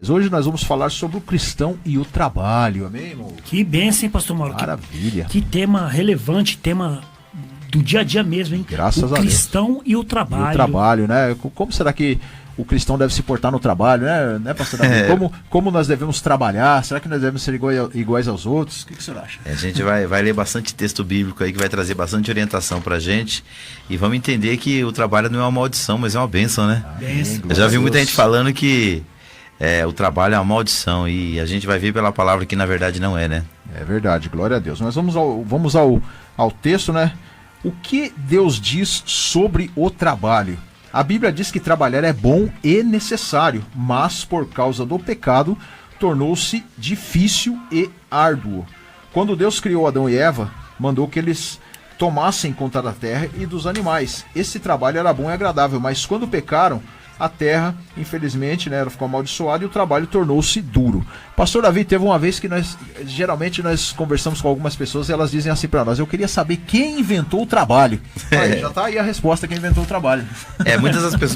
Hoje nós vamos falar sobre o cristão e o trabalho, amém, irmão? Que bênção, hein, pastor Mauro? Maravilha. Que tema relevante, tema do dia a dia mesmo, hein? Graças a Deus. O cristão e o trabalho. E o trabalho, né? Como será que o cristão deve se portar no trabalho, né, pastor Davi? Como nós devemos trabalhar? Será que nós devemos ser iguais aos outros? O que o senhor acha? A gente vai ler bastante texto bíblico aí que vai trazer bastante orientação pra gente, e vamos entender que o trabalho não é uma maldição, mas é uma bênção, né? Bênção. Eu já vi muita gente falando que o trabalho é uma maldição, e a gente vai ver pela palavra que na verdade não é, né? É verdade, glória a Deus. Nós vamos ao texto, né? O que Deus diz sobre o trabalho? A Bíblia diz que trabalhar é bom e necessário, mas por causa do pecado tornou-se difícil e árduo. Quando Deus criou Adão e Eva, mandou que eles tomassem conta da terra e dos animais. Esse trabalho era bom e agradável, mas quando pecaram, a terra, infelizmente, né, ela ficou amaldiçoada e o trabalho tornou-se duro. Pastor Davi, teve uma vez que geralmente nós conversamos com algumas pessoas e elas dizem assim para nós: eu queria saber quem inventou o trabalho. Aí, já tá aí a resposta: quem inventou o trabalho.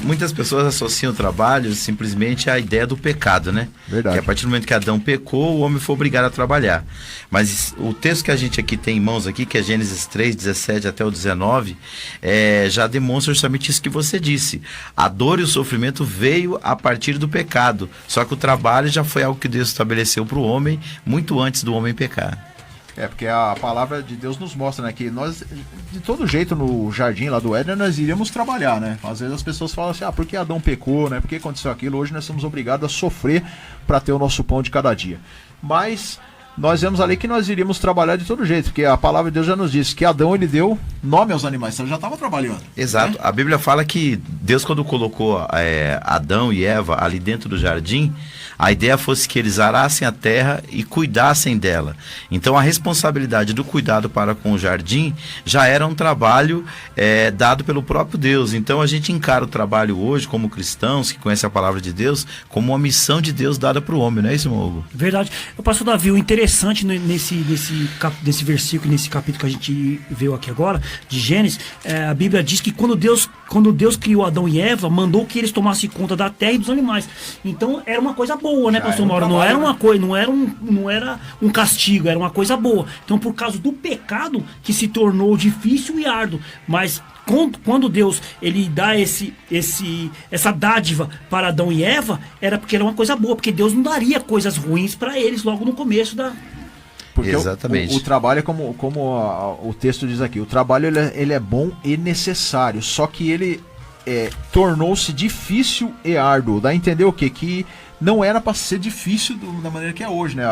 Muitas pessoas associam o trabalho simplesmente à ideia do pecado, né? Verdade. Que a partir do momento que Adão pecou, o homem foi obrigado a trabalhar. Mas o texto que a gente aqui tem em mãos aqui, que é Gênesis 3, 17 até o 19, já demonstra justamente isso que você disse. A dor e o sofrimento veio a partir do pecado. Só que o trabalho já foi algo que Deus estabeleceu para o homem muito antes do homem pecar. Porque a palavra de Deus nos mostra, né, que nós, de todo jeito, no jardim lá do Éden, nós iríamos trabalhar, né? Às vezes as pessoas falam assim: por que Adão pecou, né? Por que aconteceu aquilo? Hoje nós somos obrigados a sofrer para ter o nosso pão de cada dia. Mas nós vemos ali que nós iríamos trabalhar de todo jeito, porque a palavra de Deus já nos disse que Adão, ele deu nome aos animais, então ele já estava trabalhando. Exato. Né? A Bíblia fala que Deus, quando colocou Adão e Eva ali dentro do jardim, a ideia fosse que eles arassem a terra e cuidassem dela. Então a responsabilidade do cuidado para com o jardim já era um trabalho dado pelo próprio Deus. Então a gente encara o trabalho hoje, como cristãos que conhecem a palavra de Deus, como uma missão de Deus dada para o homem, não é isso, Hugo? Verdade. Eu passo, Davi, o interessante nesse versículo, nesse capítulo que a gente viu aqui agora, de Gênesis, a Bíblia diz que quando Deus criou Adão e Eva, mandou que eles tomassem conta da terra e dos animais. Então era uma coisa boa, né, pastor Mauro? Não era uma coisa, não era um castigo, era uma coisa boa. Então, por causa do pecado que se tornou difícil e árduo. Mas quando Deus ele dá essa dádiva para Adão e Eva, era porque era uma coisa boa, porque Deus não daria coisas ruins para eles logo no começo da... Porque exatamente. O trabalho é como o texto diz aqui: o trabalho ele é bom e necessário, só que ele tornou-se difícil e árduo. Dá a entender o quê? Que não era para ser difícil da maneira que é hoje, né?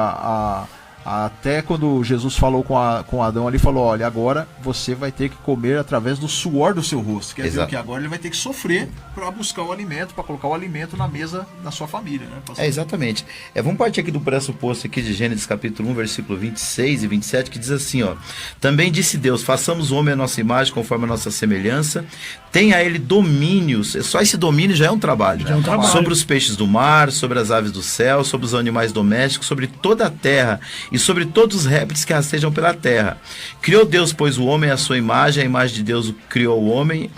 Até quando Jesus falou com Adão ali, falou: olha, agora você vai ter que comer através do suor do seu rosto. Quer dizer que agora ele vai ter que sofrer para buscar o alimento, para colocar o alimento na mesa da sua família, né? Exatamente. Vamos partir aqui do pressuposto aqui de Gênesis capítulo 1, versículo 26 e 27, que diz assim, ó: também disse Deus: façamos o homem à nossa imagem, conforme a nossa semelhança, tenha a ele domínios. Só esse domínio já é um trabalho. Já é um trabalho. Sobre os peixes do mar, sobre as aves do céu, sobre os animais domésticos, sobre toda a terra e sobre todos os répteis que rastejam pela terra. Criou Deus, pois, o homem à sua imagem, a imagem de Deus criou o homem,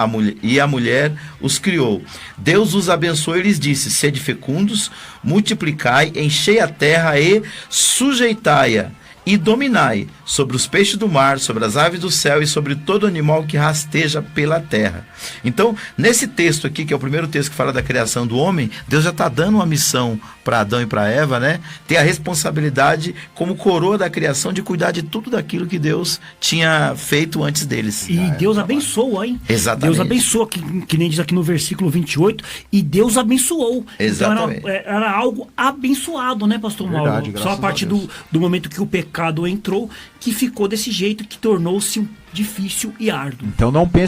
e a mulher os criou. Deus os abençoou e lhes disse: sede fecundos, multiplicai, enchei a terra e sujeitai-a, e dominai sobre os peixes do mar, sobre as aves do céu e sobre todo animal que rasteja pela terra. Então, nesse texto aqui, que é o primeiro texto que fala da criação do homem, Deus já está dando uma missão para Adão e para Eva, né? Ter a responsabilidade como coroa da criação de cuidar de tudo daquilo que Deus tinha feito antes deles. E Deus abençoa, hein? Exatamente. Deus abençoa, que nem diz aqui no versículo 28, e Deus abençoou. Exatamente. Então era algo abençoado, né, pastor Mauro? Verdade, só a partir do momento que o pecado entrou, que ficou desse jeito, que tornou-se difícil e árduo. Então não pense